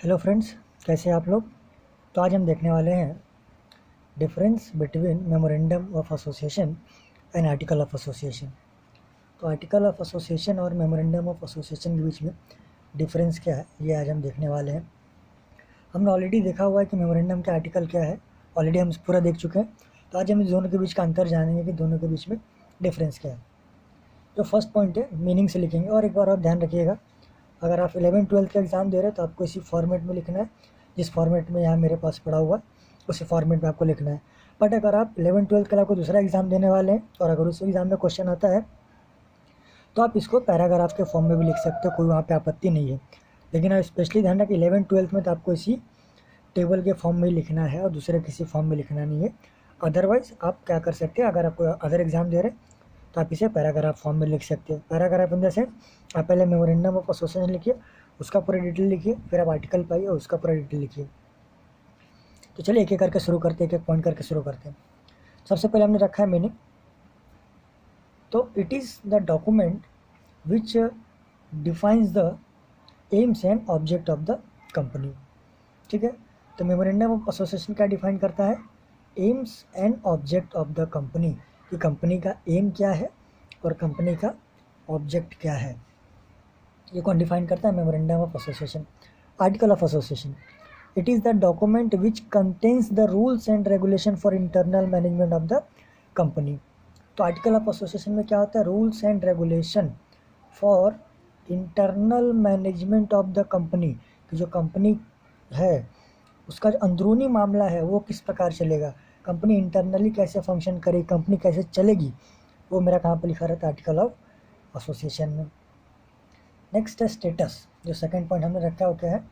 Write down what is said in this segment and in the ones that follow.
Hello friends, कैसे हैं आप लोग। तो आज हम देखने वाले हैं difference between memorandum of association and article of association. तो आर्टिकल ऑफ एसोसिएशन और मेमोरेंडम ऑफ एसोसिएशन के बीच में डिफरेंस क्या है, ये आज हम देखने वाले हैं। हमने ऑलरेडी देखा हुआ है कि मेमोरेंडम का आर्टिकल क्या है, ऑलरेडी हम पूरा देख चुके हैं। तो आज हम इस दोनों के बीच का अंतर जानेंगे कि दोनों के बीच में डिफरेंस क्या है। जो फर्स्ट पॉइंट है, मीनिंग से लिखेंगे। और एक बार और ध्यान रखिएगा, अगर आप 11-12 का एग्ज़ाम दे रहे हैं तो आपको इसी फॉर्मेट में लिखना है, जिस फॉर्मेट में यहाँ मेरे पास पड़ा हुआ है उसी फॉर्मेट में आपको लिखना है। बट अगर आप 11-12 का आपको दूसरा एग्ज़ाम देने वाले हैं और अगर उस एग्ज़ाम में क्वेश्चन आता है तो आप इसको पैराग्राफ के फॉर्म में भी लिख सकते हो, कोई वहाँ पे आपत्ति नहीं है। लेकिन आप स्पेशली ध्यान रखें 11-12 में तो आपको इसी टेबल के फॉर्म में ही लिखना है और दूसरे किसी फॉर्म में लिखना नहीं है। अदरवाइज़ आप क्या कर सकते हैं, अगर आप अदर एग्ज़ाम दे रहे हैं तो आप इसे पैराग्राफ फॉर्म में लिख सकते हैं। पैराग्राफ इन द सेंस, आप पहले मेमोरेंडम ऑफ एसोसिएशन लिखिए, उसका पूरा डिटेल लिखिए, फिर आप आर्टिकल पाइए और उसका पूरा डिटेल लिखिए। तो चलिए एक एक करके शुरू करते हैं, एक एक पॉइंट करके शुरू करते हैं। सबसे पहले हमने रखा है मीनिंग। तो it is the document which defines the AIIMS and object of the company. ठीक है, तो मेमोरेंडम ऑफ एसोसिएशन क्या डिफाइन करता है, AIIMS and object of the company, कि कंपनी का एम क्या है और कंपनी का ऑब्जेक्ट क्या है, ये कौन डिफाइन करता है, memorandum of association. Article of association, it is the document which contains the rules and regulation for internal management of the company. तो आर्टिकल ऑफ एसोसिएशन में क्या होता है, rules and regulation for internal management of the company, कि जो company है उसका जो अंदरूनी मामला है वो किस प्रकार चलेगा, कंपनी इंटरनली कैसे फंक्शन करेगी, कंपनी कैसे चलेगी, वो मेरा कहाँ पर लिखा रहता है, आर्टिकल ऑफ एसोसिएशन में। नेक्स्ट है स्टेटस। जो सेकंड पॉइंट हमने रखा है वो क्या है,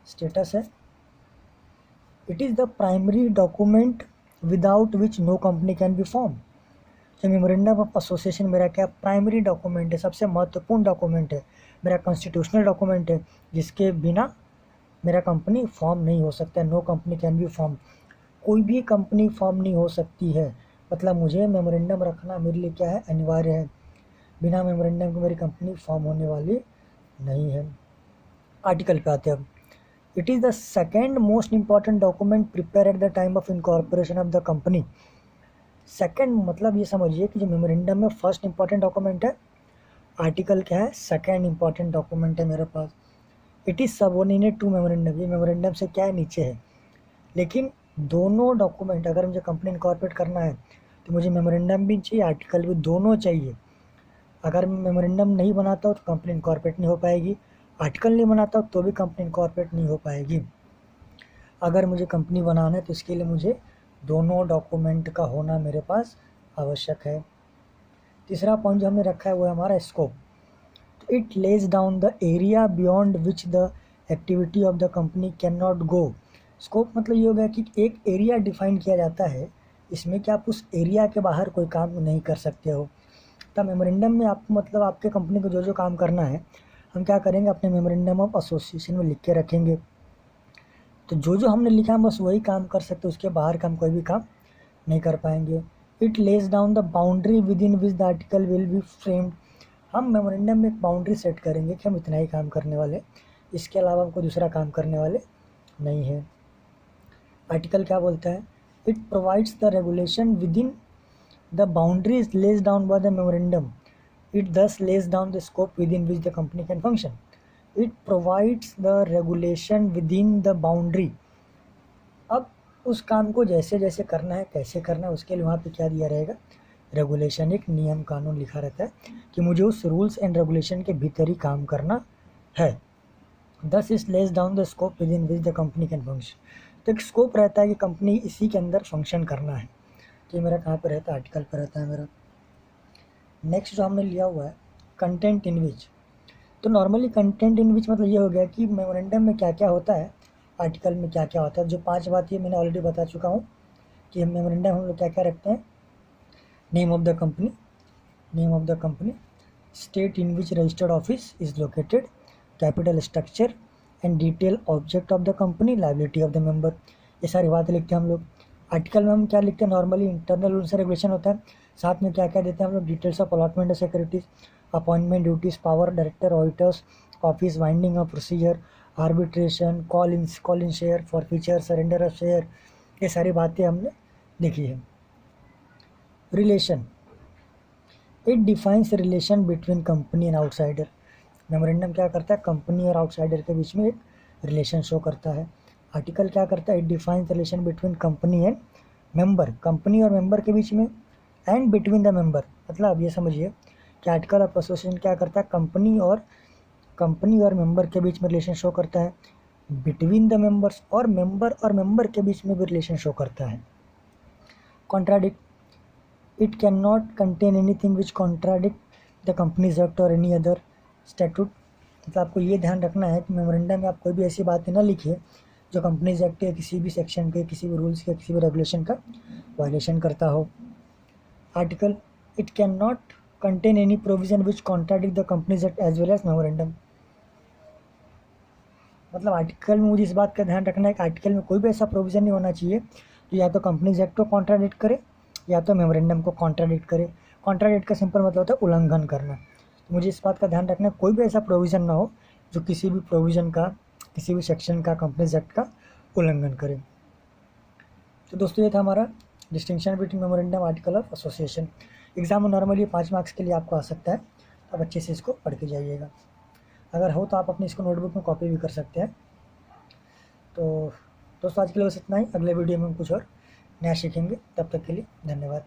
स्टेटस है, it is the primary document without which no company can be form. तो मेमोरेंडम ऑफ एसोसिएशन मेरा क्या प्राइमरी डॉक्यूमेंट है, सबसे महत्वपूर्ण डॉक्यूमेंट है, मेरा कॉन्स्टिट्यूशनल डॉक्यूमेंट है, जिसके बिना मेरा कंपनी फॉर्म नहीं हो सकता है। No company can be form, कोई भी कंपनी फॉर्म नहीं हो सकती है। मतलब मुझे मेमोरेंडम रखना मेरे लिए क्या है, अनिवार्य है। बिना मेमोरेंडम के मेरी कंपनी फॉर्म होने वाली नहीं है। आर्टिकल पे आते हैं अब। It is the second most important document prepare at the time of incorporation of the company. Second मतलब ये समझिए कि जो मेमोरेंडम में फर्स्ट इंपॉर्टेंट डॉक्यूमेंट है, आर्टिकल क्या है, सेकेंड इंपॉर्टेंट डॉक्यूमेंट है मेरे पास। It is subordinate to memorandum, ये मेमोरेंडम से क्या है, नीचे है। लेकिन दोनों डॉक्यूमेंट अगर मुझे कंपनी इनकॉर्पोरेट करना है तो मुझे मेमोरेंडम भी चाहिए, आर्टिकल भी, दोनों चाहिए। अगर मैं मेमोरेंडम नहीं बनाता हूँ तो कंपनी इनकॉर्पोरेट नहीं हो पाएगी, आर्टिकल नहीं बनाता हूँ तो भी कंपनी इनकॉर्पोरेट नहीं हो पाएगी। अगर मुझे कंपनी बनाना है तो इसके लिए मुझे दोनों डॉक्यूमेंट का होना मेरे पास आवश्यक है। तीसरा पॉइंट जो हमने रखा है वो है हमारा स्कोप। तो it Lay's down the area beyond which the activity of the company can not go. Scope मतलब ये हो गया कि एक एरिया डिफाइन किया जाता है, इसमें कि आप उस एरिया के बाहर कोई काम नहीं कर सकते हो। तब मेमोरेंडम में आपको मतलब आपके कंपनी को जो जो काम करना है हम क्या करेंगे, अपने मेमोरेंडम ऑफ एसोसिएशन में लिख के रखेंगे। तो जो जो हमने लिखा है बस वही काम कर सकते, उसके बाहर का हम कोई भी काम नहीं कर पाएंगे। It Lay's down the boundary with in which the article will be framed. हम मेमोरेंडम में एक बाउंड्री सेट करेंगे कि हम इतना ही काम करने वाले, इसके अलावा हम कोई दूसरा काम करने वाले नहीं है। आर्टिकल क्या बोलता है, it provides the regulation within the boundaries lays down by the memorandum. It thus lays down the scope within which the company can function. It provides the regulation within the boundary. अब उस काम को जैसे जैसे करना है, कैसे करना है, उसके लिए वहाँ पे क्या दिया रहेगा, रेगुलेशन, एक नियम कानून लिखा रहता है कि मुझे उस रूल्स एंड रेगुलेशन के भीतर ही काम करना है। दस is less down the scope within which the company can function. तो एक स्कोप रहता है कि कंपनी इसी के अंदर फंक्शन करना है। तो ये मेरा कहाँ पर रहता है, आर्टिकल पर रहता है मेरा। नेक्स्ट जो हमने लिया हुआ है कंटेंट इन विच। तो नॉर्मली कंटेंट इन विच मतलब ये हो गया कि मेमोरेंडम में क्या क्या होता है, आर्टिकल में क्या क्या होता है। जो 5 बात ये मैंने ऑलरेडी बता चुका हूँ कि मेमोरेंडम हम लोग क्या क्या रखते हैं, name of the company, name of the company, state in which registered office is located, capital structure and detail object of the company, liability of the member, ये सारी बातें लिखते हैं हम लोग। आर्टिकल में हम क्या लिखते हैं, normally internal rules and regulation होता है, साथ में क्या क्या देते हैं हम लोग, details of allotment of securities, appointment duties, power director, auditors, office winding of procedure, arbitration, call in share, for feature, surrender of share, ये सारी बातें हमने देखी है। Relation, it defines relation between company and outsider. Memorandum क्या करता है, company और आउटसाइडर के बीच में एक रिलेशन शो करता है। आर्टिकल क्या करता है, it defines relation between company and member, company और मेंबर के बीच में, एंड बिटवीन द मेंबर। मतलब ये समझिए कि आर्टिकल ऑफ एसोसिएशन क्या करता है, कंपनी और मेंबर के बीच में रिलेशन शो करता है, बिटवीन द मेंबर्स और मेंबर के बीच में भी रिलेशन शो करता है। Contradict, it cannot contain anything which contradict the companies act or any other statute। मतलब आपको ये ध्यान रखना है कि मेमोरेंडम में आप कोई भी ऐसी बातें ना लिखिए जो कंपनीज एक्ट के किसी भी सेक्शन के, किसी भी रूल्स के, किसी भी रेगुलेशन का वायलेशन करता हो। Article, it can not contain any provision which contradict the companies act as well as memorandum. मतलब आर्टिकल में मुझे इस बात का ध्यान रखना है कि आर्टिकल में कोई भी ऐसा प्रोविज़न नहीं होना चाहिए जो या तो कंपनीज एक्ट को कॉन्ट्राडिक्ट करे या तो मेमोरेंडम को कॉन्ट्राडिक्ट करे। कॉन्ट्राडिक्ट का सिंपल मतलब होता है उल्लंघन करना। तो मुझे इस बात का ध्यान रखना है कोई भी ऐसा प्रोविज़न ना हो जो किसी भी प्रोविज़न का, किसी भी सेक्शन का, कंपनीज एक्ट का उल्लंघन करे। तो दोस्तों ये था हमारा distinction between memorandum article of association. Exam में नॉर्मली 5 मार्क्स के लिए आपको आ सकता है, तो आप अच्छे से इसको पढ़ के जाइएगा। अगर हो तो आप अपनी इसको नोटबुक में कॉपी भी कर सकते हैं। तो दोस्तों आज के लिए बस इतना ही। अगले वीडियो में हम कुछ और नया सीखेंगे। तब तक के लिए धन्यवाद।